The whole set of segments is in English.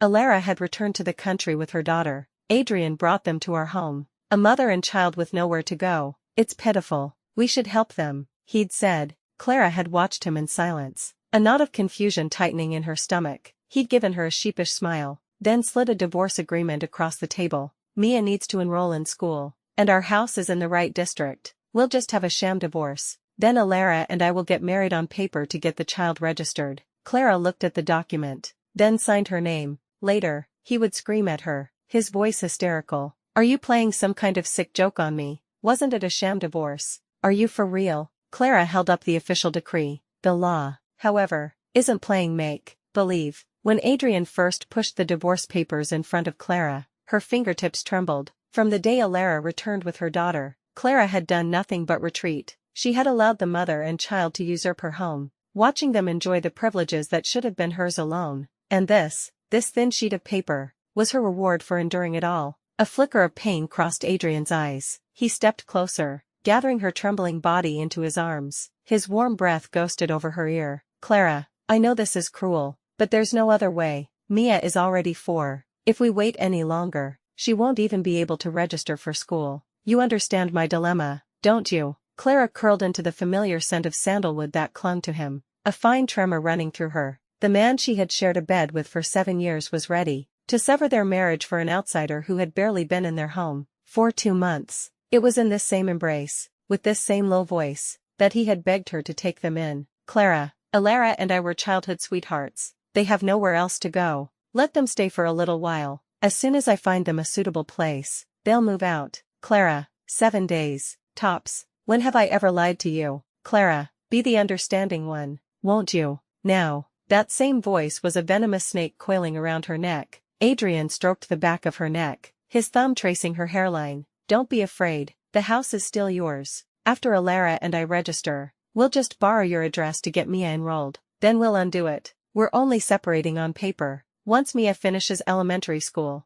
Clara had returned to the country with her daughter. Adrienne brought them to our home. A mother and child with nowhere to go. It's pitiful. We should help them, he'd said. Clara had watched him in silence, a knot of confusion tightening in her stomach. He'd given her a sheepish smile, then slid a divorce agreement across the table. Mia needs to enroll in school, and our house is in the right district. We'll just have a sham divorce. Then Clara and I will get married on paper to get the child registered. Clara looked at the document, then signed her name. Later, he would scream at her, his voice hysterical. Are you playing some kind of sick joke on me? Wasn't it a sham divorce? Are you for real? Clara held up the official decree. The law, however, isn't playing make-believe. When Adrienne first pushed the divorce papers in front of Clara, her fingertips trembled. From the day Clara returned with her daughter, Clara had done nothing but retreat. She had allowed the mother and child to usurp her home, watching them enjoy the privileges that should have been hers alone. And this thin sheet of paper, was her reward for enduring it all. A flicker of pain crossed Adrienne's eyes. He stepped closer, gathering her trembling body into his arms. His warm breath ghosted over her ear. Clara, I know this is cruel, but there's no other way. Mia is already 4. If we wait any longer, she won't even be able to register for school. You understand my dilemma, don't you? Clara curled into the familiar scent of sandalwood that clung to him, a fine tremor running through her. The man she had shared a bed with for 7 years was ready to sever their marriage for an outsider who had barely been in their home for 2 months. It was in this same embrace, with this same low voice, that he had begged her to take them in. Clara and I were childhood sweethearts. They have nowhere else to go. Let them stay for a little while. As soon as I find them a suitable place, they'll move out. Clara, 7 days, tops. When have I ever lied to you? Clara, be the understanding one, won't you? Now. That same voice was a venomous snake coiling around her neck. Adrienne stroked the back of her neck, his thumb tracing her hairline. Don't be afraid, the house is still yours. After Clara and I register, we'll just borrow your address to get Mia enrolled. Then we'll undo it. We're only separating on paper. Once Mia finishes elementary school.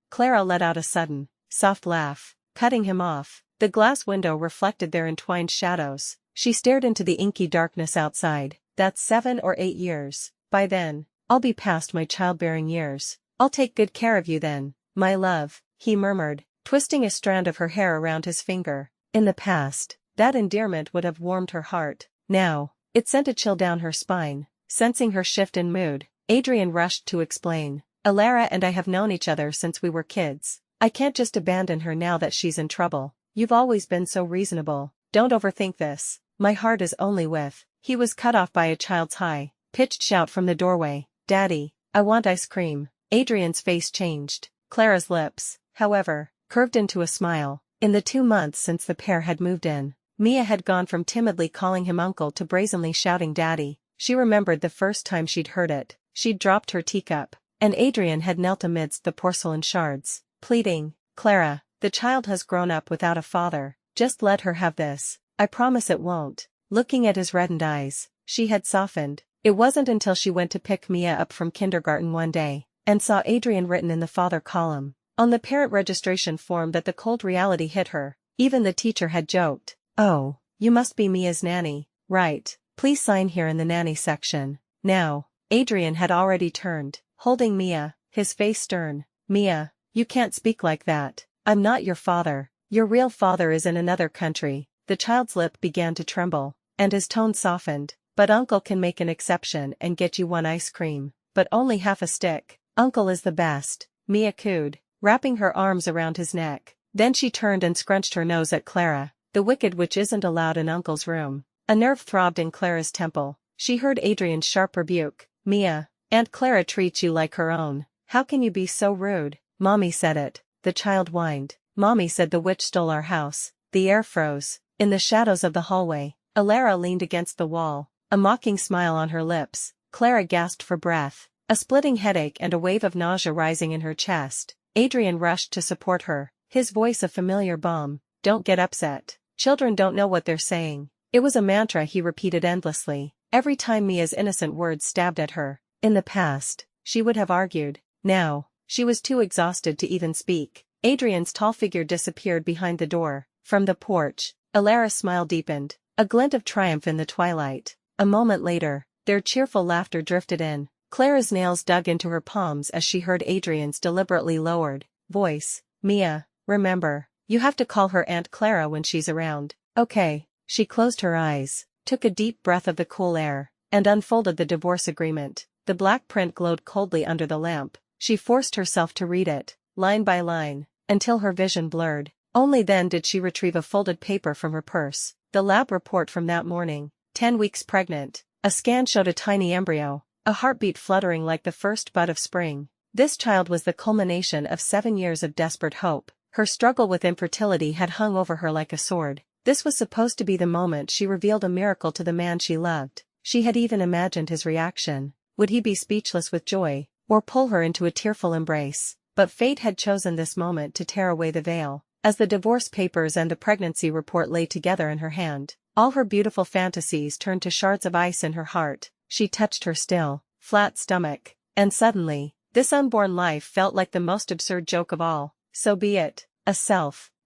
Clara let out a sudden, soft laugh, cutting him off. The glass window reflected their entwined shadows. She stared into the inky darkness outside. That's 7 or 8 years. By then, I'll be past my childbearing years. I'll take good care of you then, my love, he murmured, twisting a strand of her hair around his finger. In the past, that endearment would have warmed her heart. Now, it sent a chill down her spine. Sensing her shift in mood, Adrienne rushed to explain. Clara and I have known each other since we were kids. I can't just abandon her now that she's in trouble. You've always been so reasonable. Don't overthink this. My heart is only with. He was cut off by a child's high-pitched shout from the doorway. Daddy, I want ice cream. Adrienne's face changed. Clara's lips, however, curved into a smile. In the 2 months since the pair had moved in, Mia had gone from timidly calling him uncle to brazenly shouting daddy. She remembered the first time she'd heard it. She'd dropped her teacup, and Adrienne had knelt amidst the porcelain shards, pleading, Clara, the child has grown up without a father. Just let her have this. I promise it won't. Looking at his reddened eyes, she had softened. It wasn't until she went to pick Mia up from kindergarten one day, and saw Adrienne written in the father column on the parent registration form that the cold reality hit her. Even the teacher had joked, oh, you must be Mia's nanny, right? Please sign here in the nanny section. Now, Adrienne had already turned, holding Mia, his face stern. Mia, you can't speak like that. I'm not your father. Your real father is in another country. The child's lip began to tremble, and his tone softened. But Uncle can make an exception and get you 1 ice cream, but only half a stick. Uncle is the best, Mia cooed, wrapping her arms around his neck. Then she turned and scrunched her nose at Clara. The wicked witch isn't allowed in Uncle's room. A nerve throbbed in Clara's temple. She heard Adrienne's sharp rebuke. Mia, Aunt Clara treats you like her own. How can you be so rude? Mommy said it, the child whined. Mommy said the witch stole our house. The air froze. In the shadows of the hallway, Clara leaned against the wall, a mocking smile on her lips. Clara gasped for breath, a splitting headache and a wave of nausea rising in her chest. Adrienne rushed to support her, his voice a familiar balm. Don't get upset. Children don't know what they're saying. It was a mantra he repeated endlessly, every time Mia's innocent words stabbed at her. In the past, she would have argued. Now, she was too exhausted to even speak. Adrienne's tall figure disappeared behind the door. From the porch, Clara's smile deepened, a glint of triumph in the twilight. A moment later, their cheerful laughter drifted in. Clara's nails dug into her palms as she heard Adrienne's deliberately lowered voice. Mia, remember, you have to call her Aunt Clara when she's around. Okay. She closed her eyes, took a deep breath of the cool air, and unfolded the divorce agreement. The black print glowed coldly under the lamp. She forced herself to read it, line by line, until her vision blurred. Only then did she retrieve a folded paper from her purse. The lab report from that morning. 10 weeks pregnant. A scan showed a tiny embryo, a heartbeat fluttering like the first bud of spring. This child was the culmination of 7 years of desperate hope. Her struggle with infertility had hung over her like a sword. This was supposed to be the moment she revealed a miracle to the man she loved. She had even imagined his reaction. Would he be speechless with joy, or pull her into a tearful embrace? But fate had chosen this moment to tear away the veil. As the divorce papers and the pregnancy report lay together in her hand, all her beautiful fantasies turned to shards of ice in her heart. She touched her still, flat stomach, and suddenly, this unborn life felt like the most absurd joke of all. So be it. A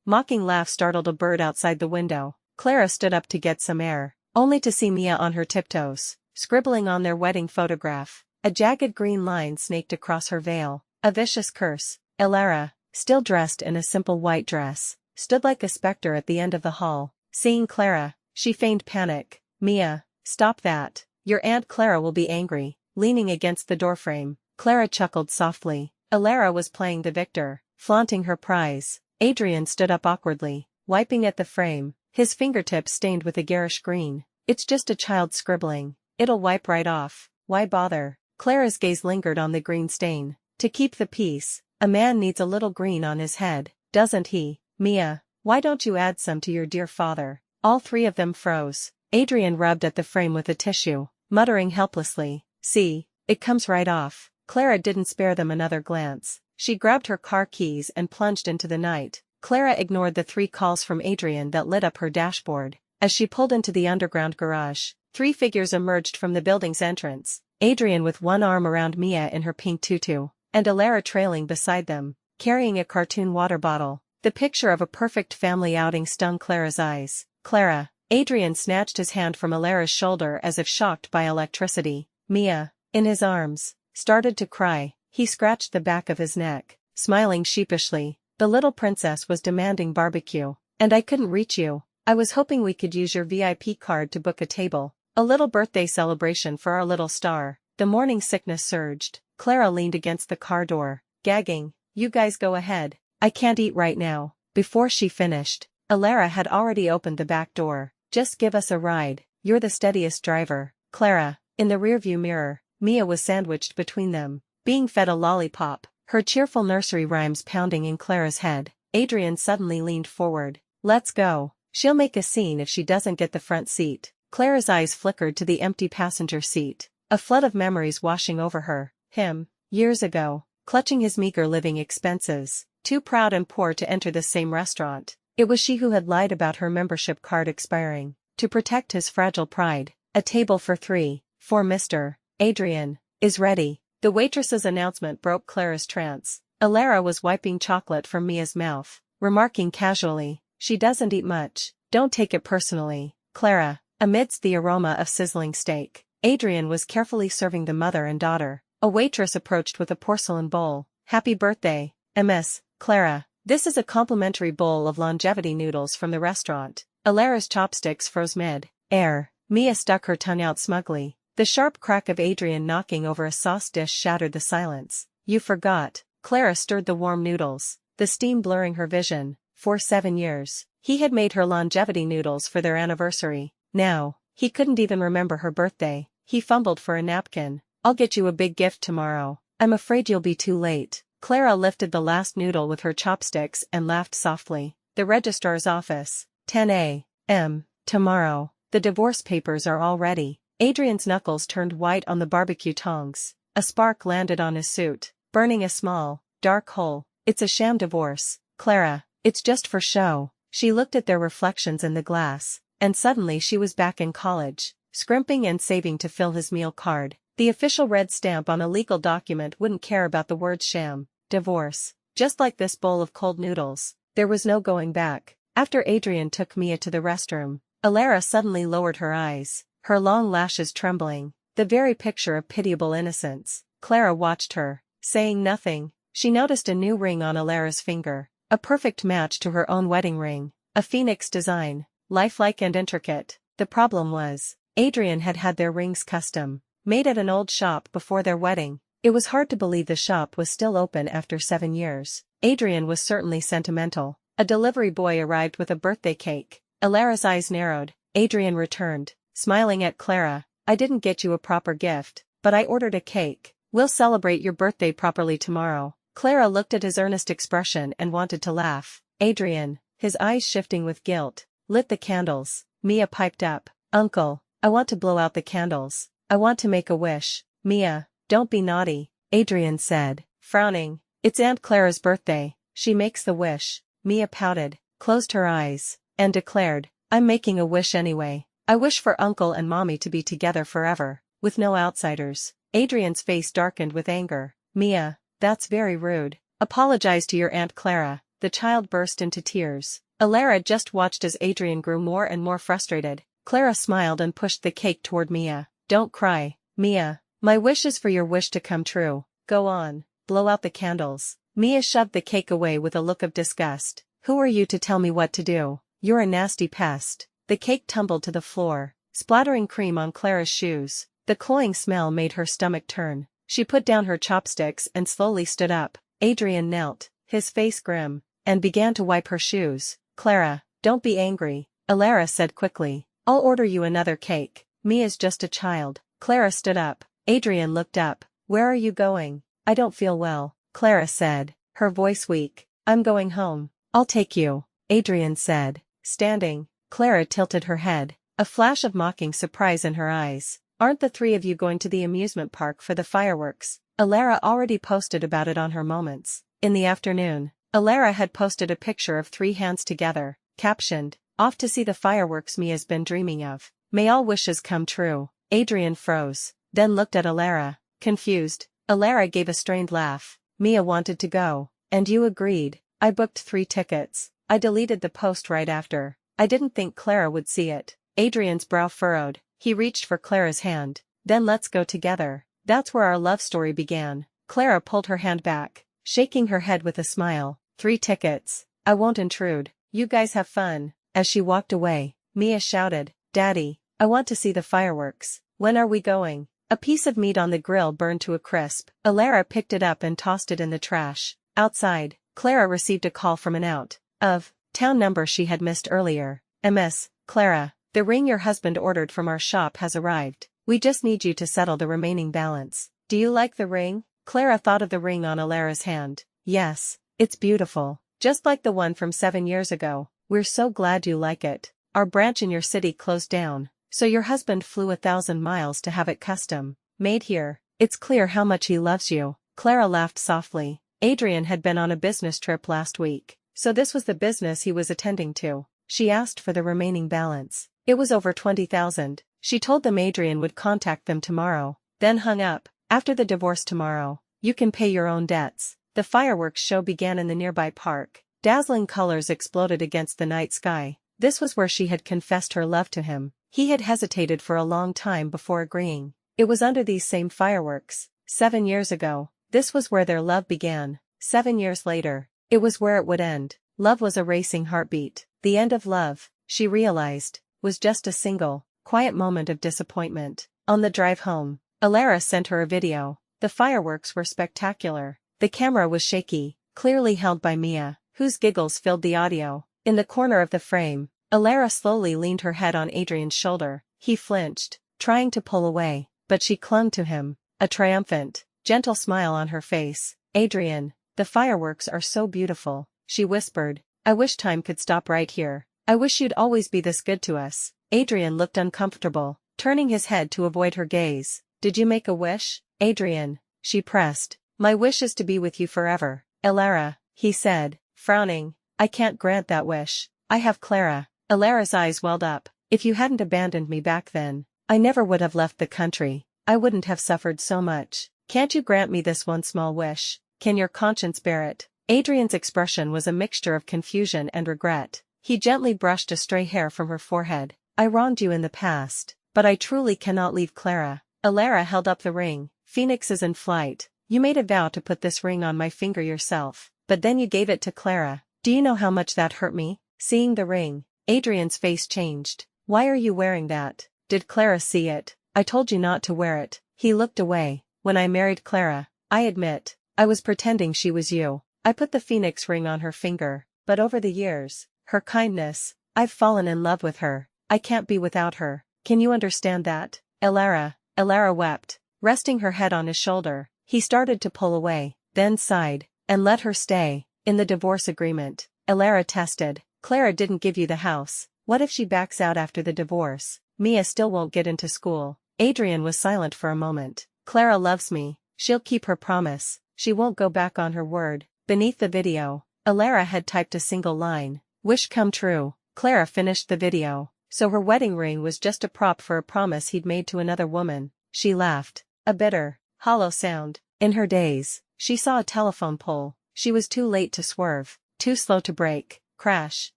mocking laugh startled a bird outside the window. Clara stood up to get some air, only to see Mia on her tiptoes, scribbling on their wedding photograph. A jagged green line snaked across her veil, a vicious curse. Clara, still dressed in a simple white dress, stood like a specter at the end of the hall. Seeing Clara, she feigned panic. Mia, stop that. Your Aunt Clara will be angry. Leaning against the doorframe, Clara chuckled softly. Clara was playing the victor, flaunting her prize. Adrienne stood up awkwardly, wiping at the frame, his fingertips stained with a garish green. It's just a child scribbling. It'll wipe right off. Why bother? Clara's gaze lingered on the green stain. To keep the peace, a man needs a little green on his head, doesn't he? Mia, why don't you add some to your dear father? All three of them froze. Adrienne rubbed at the frame with a tissue, muttering helplessly. See, it comes right off. Clara didn't spare them another glance. She grabbed her car keys and plunged into the night. Clara ignored the 3 calls from Adrienne that lit up her dashboard. As she pulled into the underground garage, 3 figures emerged from the building's entrance. Adrienne with one arm around Mia in her pink tutu, and Clara trailing beside them, carrying a cartoon water bottle. The picture of a perfect family outing stung Clara's eyes. Clara. Adrienne snatched his hand from Clara's shoulder as if shocked by electricity. Mia, in his arms, started to cry. He scratched the back of his neck, smiling sheepishly. The little princess was demanding barbecue, and I couldn't reach you. I was hoping we could use your VIP card to book a table. A little birthday celebration for our little star. The morning sickness surged. Clara leaned against the car door, gagging. You guys go ahead. I can't eat right now. Before she finished, Clara had already opened the back door. Just give us a ride. You're the steadiest driver. Clara. In the rearview mirror, Mia was sandwiched between them, being fed a lollipop, her cheerful nursery rhymes pounding in Clara's head. Adrienne suddenly leaned forward. Let's go. She'll make a scene if she doesn't get the front seat. Clara's eyes flickered to the empty passenger seat, a flood of memories washing over her. Him, years ago, clutching his meager living expenses, too proud and poor to enter the same restaurant. It was she who had lied about her membership card expiring, to protect his fragile pride. A table for 3, for Mr. Adrienne, is ready. The waitress's announcement broke Clara's trance. Clara was wiping chocolate from Mia's mouth, remarking casually, she doesn't eat much. Don't take it personally, Clara. Amidst the aroma of sizzling steak, Adrienne was carefully serving the mother and daughter. A waitress approached with a porcelain bowl. Happy birthday, Miss Clara. This is a complimentary bowl of longevity noodles from the restaurant. Clara's chopsticks froze mid-air. Mia stuck her tongue out smugly. The sharp crack of Adrienne knocking over a sauce dish shattered the silence. You forgot. Clara stirred the warm noodles, the steam blurring her vision. For 7 years, he had made her longevity noodles for their anniversary. Now, he couldn't even remember her birthday. He fumbled for a napkin. I'll get you a big gift tomorrow. I'm afraid you'll be too late. Clara lifted the last noodle with her chopsticks and laughed softly. The registrar's office. 10 a.m. tomorrow. The divorce papers are all ready. Adrienne's knuckles turned white on the barbecue tongs. A spark landed on his suit, burning a small, dark hole. It's a sham divorce, Clara. It's just for show. She looked at their reflections in the glass, and suddenly she was back in college, scrimping and saving to fill his meal card. The official red stamp on a legal document wouldn't care about the word sham, divorce. Just like this bowl of cold noodles, there was no going back. After Adrienne took Mia to the restroom, Clara suddenly lowered her eyes, her long lashes trembling. the very picture of pitiable innocence. Clara watched her, saying nothing. She noticed a new ring on Alara's finger, a perfect match to her own wedding ring, a phoenix design, lifelike and intricate. The problem was, Adrienne had had their rings custom made at an old shop before their wedding. It was hard to believe the shop was still open after 7 years. Adrienne was certainly sentimental. A delivery boy arrived with a birthday cake. Alara's eyes narrowed. Adrienne returned, smiling at Clara. I didn't get you a proper gift, but I ordered a cake. We'll celebrate your birthday properly tomorrow. Clara looked at his earnest expression and wanted to laugh. Adrienne, his eyes shifting with guilt, lit the candles. Mia piped up. Uncle, I want to blow out the candles. I want to make a wish. Mia, don't be naughty, Adrienne said, frowning. It's Aunt Clara's birthday. She makes the wish. Mia pouted, closed her eyes, and declared, I'm making a wish anyway. I wish for Uncle and Mommy to be together forever, with no outsiders. Adrienne's face darkened with anger. Mia, that's very rude. Apologize to your Aunt Clara. The child burst into tears. Alara just watched as Adrienne grew more and more frustrated. Clara smiled and pushed the cake toward Mia. Don't cry, Mia. My wish is for your wish to come true. Go on, blow out the candles. Mia shoved the cake away with a look of disgust. Who are you to tell me what to do? You're a nasty pest. The cake tumbled to the floor, splattering cream on Clara's shoes. The cloying smell made her stomach turn. She put down her chopsticks and slowly stood up. Adrienne knelt, his face grim, and began to wipe her shoes. Clara, don't be angry, Alara said quickly. I'll order you another cake. Mia's just a child. Clara stood up. Adrienne looked up. Where are you going? I don't feel well, Clara said, her voice weak. I'm going home. I'll take you, Adrienne said, standing. Clara tilted her head, a flash of mocking surprise in her eyes. Aren't the three of you going to the amusement park for the fireworks? Alara already posted about it on her Moments. In the afternoon, Alara had posted a picture of 3 hands together, captioned, off to see the fireworks Mia's been dreaming of. May all wishes come true. Adrienne froze, then looked at Alara, confused. Alara gave a strained laugh. Mia wanted to go, and you agreed. I booked 3 tickets. I deleted the post right after. I didn't think Clara would see it. Adrienne's brow furrowed. He reached for Clara's hand. Then let's go together. That's where our love story began. Clara pulled her hand back, shaking her head with a smile. 3 tickets. I won't intrude. You guys have fun. As she walked away, Mia shouted, Daddy, I want to see the fireworks. When are we going? A piece of meat on the grill burned to a crisp. Alara picked it up and tossed it in the trash. Outside, Clara received a call from an out-of-town number she had missed earlier. Ms. Clara, the ring your husband ordered from our shop has arrived. We just need you to settle the remaining balance. Do you like the ring? Clara thought of the ring on Alara's hand. Yes, it's beautiful. Just like the one from 7 years ago. We're so glad you like it. Our branch in your city closed down, so your husband flew 1,000 miles to have it custom made here. It's clear how much he loves you. Clara laughed softly. Adrienne had been on a business trip last week, so this was the business he was attending to. She asked for the remaining balance. It was over 20,000. She told them Adrienne would contact them tomorrow, then hung up. After the divorce tomorrow, you can pay your own debts. The fireworks show began in the nearby park. Dazzling colors exploded against the night sky. This was where she had confessed her love to him. He had hesitated for a long time before agreeing. It was under these same fireworks. 7 years ago, this was where their love began. 7 years later, it was where it would end. Love was a racing heartbeat. The end of love, she realized, was just a single, quiet moment of disappointment. On the drive home, Alara sent her a video. The fireworks were spectacular. The camera was shaky, clearly held by Mia, whose giggles filled the audio. In the corner of the frame, Alara slowly leaned her head on Adrienne's shoulder. He flinched, trying to pull away, but she clung to him, a triumphant, gentle smile on her face. Adrienne, the fireworks are so beautiful, she whispered. I wish time could stop right here. I wish you'd always be this good to us. Adrienne looked uncomfortable, turning his head to avoid her gaze. Did you make a wish? Adrienne, she pressed. My wish is to be with you forever. Alara, he said, frowning. I can't grant that wish. I have Clara. Alara's eyes welled up. If you hadn't abandoned me back then, I never would have left the country. I wouldn't have suffered so much. Can't you grant me this one small wish? Can your conscience bear it? Adrienne's expression was a mixture of confusion and regret. He gently brushed a stray hair from her forehead. I wronged you in the past, but I truly cannot leave Clara. Clara held up the ring. Phoenix is in flight. You made a vow to put this ring on my finger yourself, but then you gave it to Clara. Do you know how much that hurt me? Seeing the ring, Adrienne's face changed. Why are you wearing that? Did Clara see it? I told you not to wear it. He looked away. When I married Clara, I admit, I was pretending she was you. I put the phoenix ring on her finger, but over the years, her kindness, I've fallen in love with her. I can't be without her. Can you understand that? Clara wept, resting her head on his shoulder. He started to pull away, then sighed, and let her stay. In the divorce agreement, Clara tested. Clara didn't give you the house. What if she backs out after the divorce? Mia still won't get into school. Adrienne was silent for a moment. Clara loves me. She'll keep her promise. She won't go back on her word. Beneath the video, Clara had typed a single line. Wish come true. Clara finished the video. So her wedding ring was just a prop for a promise he'd made to another woman. She laughed. A bitter, hollow sound. In her days, she saw a telephone pole. She was too late to swerve, too slow to brake. Crash.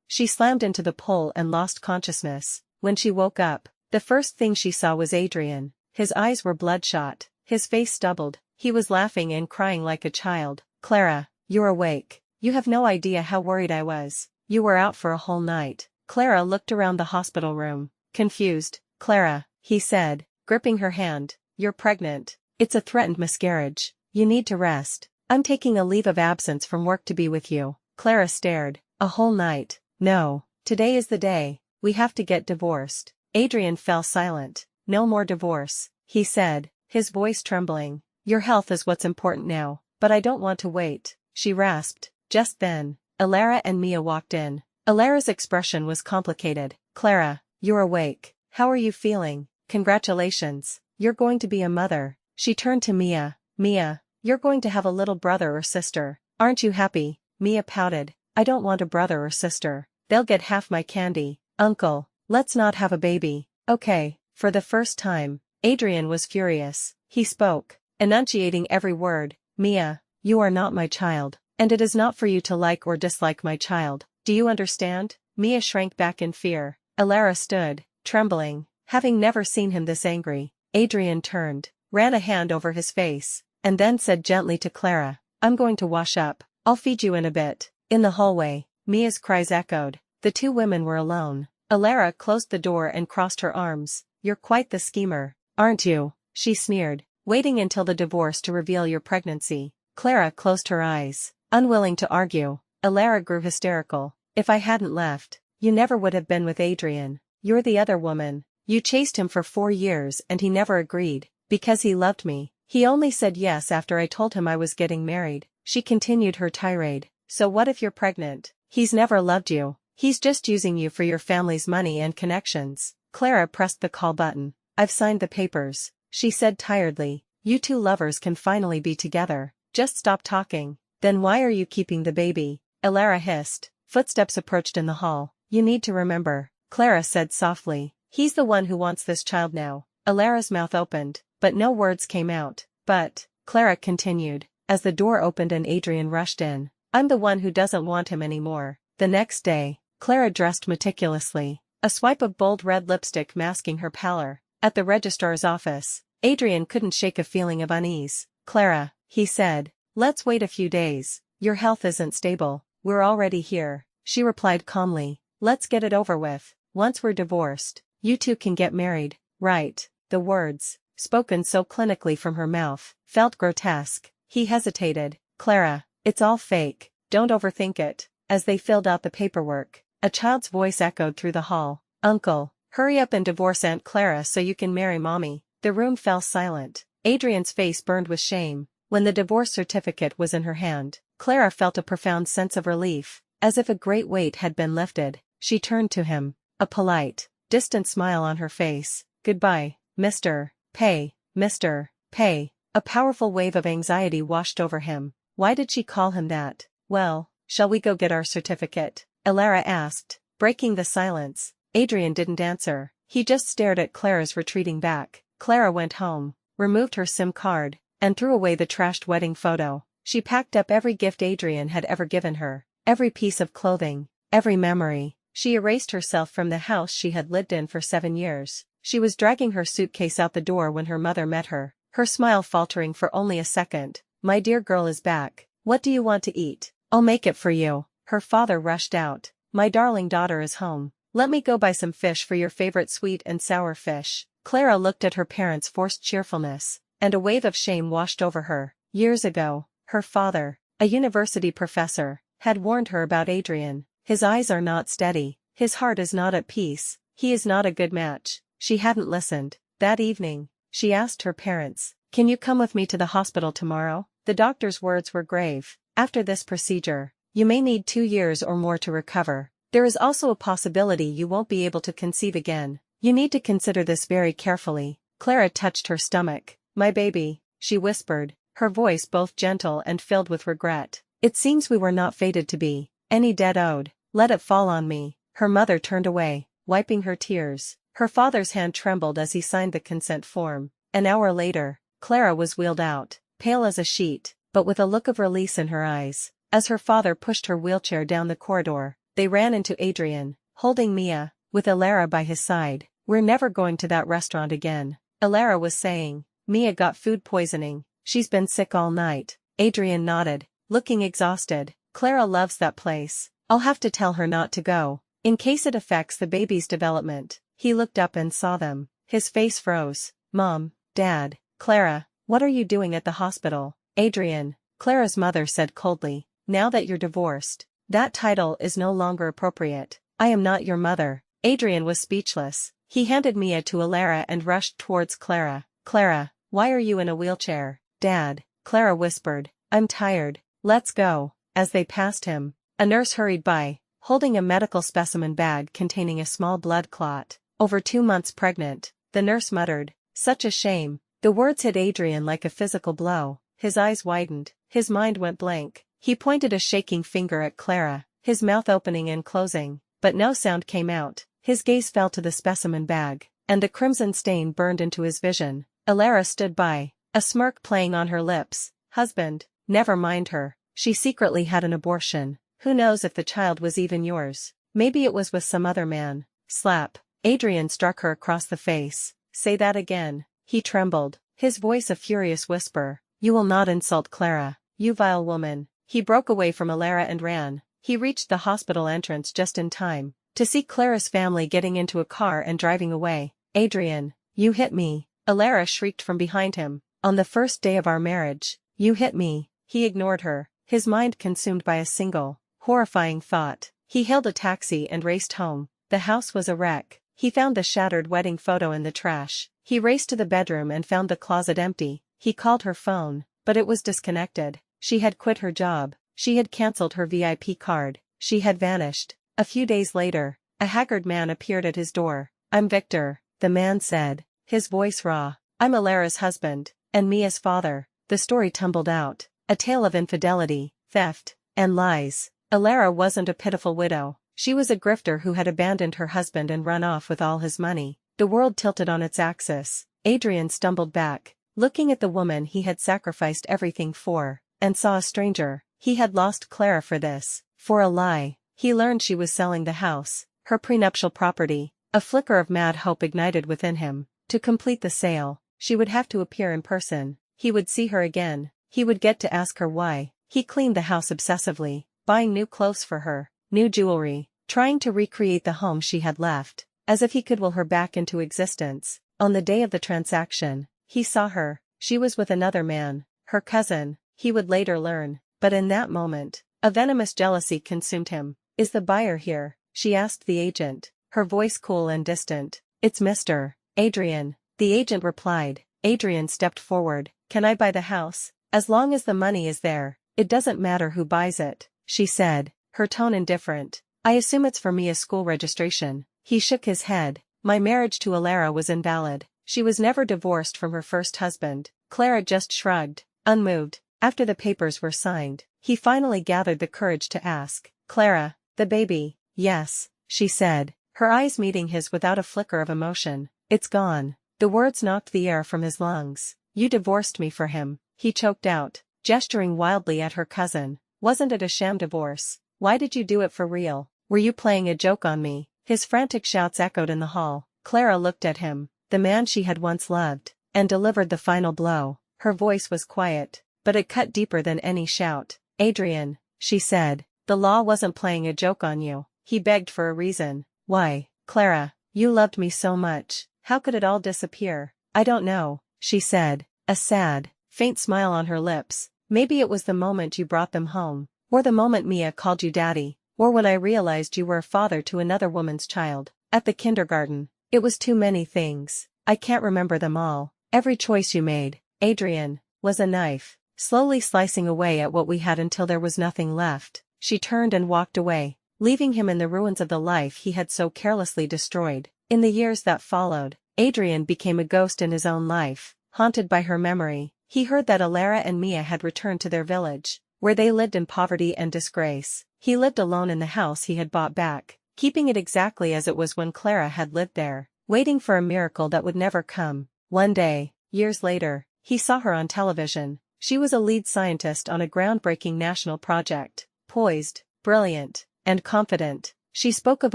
She slammed into the pole and lost consciousness. When she woke up, the first thing she saw was Adrienne. His eyes were bloodshot, his face stubbled. He was laughing and crying like a child. Clara, you're awake. You have no idea how worried I was. You were out for a whole night. Clara looked around the hospital room, confused. Clara, he said, gripping her hand, you're pregnant. It's a threatened miscarriage. You need to rest. I'm taking a leave of absence from work to be with you. Clara stared. A whole night. No, today is the day. We have to get divorced. Adrienne fell silent. No more divorce, he said, his voice trembling. Your health is what's important now, but I don't want to wait, she rasped. Just then, Clara and Mia walked in. Clara's expression was complicated. Clara, you're awake. How are you feeling? Congratulations. You're going to be a mother. She turned to Mia. Mia, you're going to have a little brother or sister. Aren't you happy? Mia pouted. I don't want a brother or sister. They'll get half my candy. Uncle, let's not have a baby. Okay. For the first time, Adrienne was furious. He spoke, enunciating every word. Mia, you are not my child, and it is not for you to like or dislike my child. Do you understand? Mia shrank back in fear. Clara stood, trembling, having never seen him this angry. Adrienne turned, ran a hand over his face, and then said gently to Clara, I'm going to wash up. I'll feed you in a bit. In the hallway, Mia's cries echoed. The two women were alone. Clara closed the door and crossed her arms. You're quite the schemer, aren't you? She sneered. Waiting until the divorce to reveal your pregnancy. Clara closed her eyes, unwilling to argue. Clara grew hysterical. If I hadn't left, you never would have been with Adrienne. You're the other woman. You chased him for 4 years and he never agreed, because he loved me. He only said yes after I told him I was getting married. She continued her tirade. So what if you're pregnant? He's never loved you. He's just using you for your family's money and connections. Clara pressed the call button. I've signed the papers, she said tiredly. You two lovers can finally be together. Just stop talking. Then why are you keeping the baby? Clara hissed. Footsteps approached in the hall. You need to remember, Clara said softly. He's the one who wants this child now. Clara's mouth opened, but no words came out. But, Clara continued, as the door opened and Adrienne rushed in. I'm the one who doesn't want him anymore. The next day, Clara dressed meticulously, a swipe of bold red lipstick masking her pallor. At the registrar's office, Adrienne couldn't shake a feeling of unease. Clara, he said, let's wait a few days. Your health isn't stable. We're already here, she replied calmly. Let's get it over with. Once we're divorced, you two can get married, right? The words, spoken so clinically from her mouth, felt grotesque. He hesitated. Clara, it's all fake. Don't overthink it. As they filled out the paperwork, a child's voice echoed through the hall. Uncle, hurry up and divorce Aunt Clara so you can marry Mommy. The room fell silent. Adrienne's face burned with shame. When the divorce certificate was in her hand, Clara felt a profound sense of relief, as if a great weight had been lifted. She turned to him, a polite, distant smile on her face. Goodbye, Mr. Pay, Mr. Pay. A powerful wave of anxiety washed over him. Why did she call him that? Well, shall we go get our certificate? Clara asked, breaking the silence. Adrienne didn't answer. He just stared at Clara's retreating back. Clara went home, removed her SIM card, and threw away the trashed wedding photo. She packed up every gift Adrienne had ever given her, every piece of clothing, every memory. She erased herself from the house she had lived in for 7 years. She was dragging her suitcase out the door when her mother met her, her smile faltering for only a second. "My dear girl is back. What do you want to eat? I'll make it for you." Her father rushed out. "My darling daughter is home. Let me go buy some fish for your favorite sweet and sour fish." Clara looked at her parents' forced cheerfulness, and a wave of shame washed over her. Years ago, her father, a university professor, had warned her about Adrienne. "His eyes are not steady. His heart is not at peace. He is not a good match." She hadn't listened. That evening, she asked her parents, "Can you come with me to the hospital tomorrow?" The doctor's words were grave. "After this procedure, you may need 2 years or more to recover. There is also a possibility you won't be able to conceive again. You need to consider this very carefully." Clara touched her stomach. "My baby," she whispered, her voice both gentle and filled with regret. "It seems we were not fated to be. Any debt owed, let it fall on me." Her mother turned away, wiping her tears. Her father's hand trembled as he signed the consent form. An hour later, Clara was wheeled out, pale as a sheet, but with a look of release in her eyes. As her father pushed her wheelchair down the corridor, they ran into Adrienne, holding Mia, with Clara by his side. "We're never going to that restaurant again," Clara was saying. "Mia got food poisoning. She's been sick all night." Adrienne nodded, looking exhausted. "Clara loves that place. I'll have to tell her not to go, in case it affects the baby's development." He looked up and saw them. His face froze. "Mom, Dad, Clara, what are you doing at the hospital?" "Adrienne," Clara's mother said coldly, "now that you're divorced, that title is no longer appropriate. I am not your mother." Adrienne was speechless. He handed Mia to Clara and rushed towards Clara. "Clara, why are you in a wheelchair?" "Dad," Clara whispered, "I'm tired. Let's go." As they passed him, a nurse hurried by, holding a medical specimen bag containing a small blood clot. "Over 2 months pregnant," the nurse muttered. "Such a shame." The words hit Adrienne like a physical blow. His eyes widened, his mind went blank. He pointed a shaking finger at Clara, his mouth opening and closing, but no sound came out. His gaze fell to the specimen bag, and the crimson stain burned into his vision. Clara stood by, a smirk playing on her lips. "Husband, never mind her. She secretly had an abortion. Who knows if the child was even yours? Maybe it was with some other man." Slap. Adrienne struck her across the face. "Say that again." He trembled, his voice a furious whisper. "You will not insult Clara, you vile woman." He broke away from Clara and ran. He reached the hospital entrance just in time to see Clara's family getting into a car and driving away. "Adrienne, you hit me," Clara shrieked from behind him. "On the first day of our marriage, you hit me." He ignored her, his mind consumed by a single, horrifying thought. He hailed a taxi and raced home. The house was a wreck. He found the shattered wedding photo in the trash. He raced to the bedroom and found the closet empty. He called her phone, but it was disconnected. She had quit her job. She had cancelled her VIP card. She had vanished. A few days later, a haggard man appeared at his door. "I'm Victor," the man said, his voice raw. "I'm Alara's husband, and Mia's father." The story tumbled out. A tale of infidelity, theft, and lies. Clara wasn't a pitiful widow. She was a grifter who had abandoned her husband and run off with all his money. The world tilted on its axis. Adrienne stumbled back, looking at the woman he had sacrificed everything for, and saw a stranger. He had lost Clara for this, for a lie. He learned she was selling the house, her prenuptial property. A flicker of mad hope ignited within him. To complete the sale, she would have to appear in person. He would see her again. He would get to ask her why. He cleaned the house obsessively, buying new clothes for her, new jewelry, trying to recreate the home she had left, as if he could will her back into existence. On the day of the transaction, he saw her. She was with another man, her cousin, he would later learn, but in that moment, a venomous jealousy consumed him. "Is the buyer here?" she asked the agent, her voice cool and distant. "It's Mr. Adrienne," the agent replied. Adrienne stepped forward. "Can I buy the house? As long as the money is there, it doesn't matter who buys it," she said, her tone indifferent. "I assume it's for Mia's school registration." He shook his head. "My marriage to Clara was invalid. She was never divorced from her first husband." Clara just shrugged, unmoved. After the papers were signed, he finally gathered the courage to ask, "Clara, the baby?" "Yes," she said, her eyes meeting his without a flicker of emotion. "It's gone." The words knocked the air from his lungs. "You divorced me for him," he choked out, gesturing wildly at her cousin. "Wasn't it a sham divorce? Why did you do it for real? Were you playing a joke on me?" His frantic shouts echoed in the hall. Clara looked at him. the man she had once loved, and delivered the final blow. Her voice was quiet, but it cut deeper than any shout. Adrienne, she said, the law wasn't playing a joke on you. He begged for a reason. Why, Clara, you loved me so much. How could it all disappear? I don't know, she said, a sad, faint smile on her lips. Maybe it was the moment you brought them home, or the moment Mia called you daddy, or when I realized you were a father to another woman's child, at the kindergarten. It was too many things. I can't remember them all. Every choice you made, Adrienne, was a knife, slowly slicing away at what we had until there was nothing left. She turned and walked away, leaving him in the ruins of the life he had so carelessly destroyed. In the years that followed, Adrienne became a ghost in his own life, haunted by her memory. He heard that Clara and Mia had returned to their village, where they lived in poverty and disgrace. He lived alone in the house he had bought back, keeping it exactly as it was when Clara had lived there, waiting for a miracle that would never come. One day, years later, he saw her on television. She was a lead scientist on a groundbreaking national project, poised, brilliant, and confident. She spoke of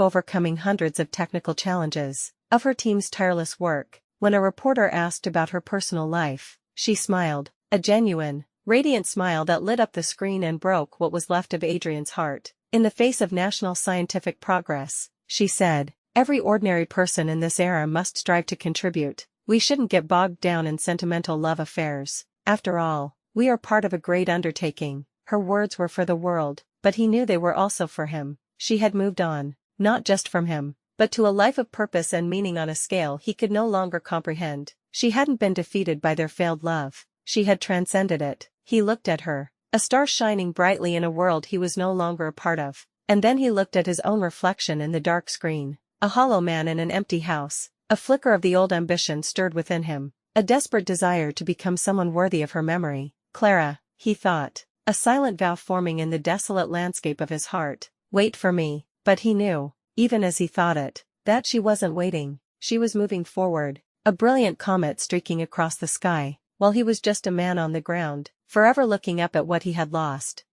overcoming hundreds of technical challenges, of her team's tireless work. When a reporter asked about her personal life, she smiled, a genuine, radiant smile that lit up the screen and broke what was left of Adrienne's heart. In the face of national scientific progress, she said, every ordinary person in this era must strive to contribute. We shouldn't get bogged down in sentimental love affairs. After all, we are part of a great undertaking. Her words were for the world, but he knew they were also for him. She had moved on, not just from him, but to a life of purpose and meaning on a scale he could no longer comprehend. She hadn't been defeated by their failed love. She had transcended it. He looked at her, a star shining brightly in a world he was no longer a part of. And then he looked at his own reflection in the dark screen, a hollow man in an empty house. A flicker of the old ambition stirred within him, a desperate desire to become someone worthy of her memory. Clara, he thought, a silent vow forming in the desolate landscape of his heart. Wait for me. But he knew, even as he thought it, that she wasn't waiting. She was moving forward, a brilliant comet streaking across the sky, while he was just a man on the ground, forever looking up at what he had lost.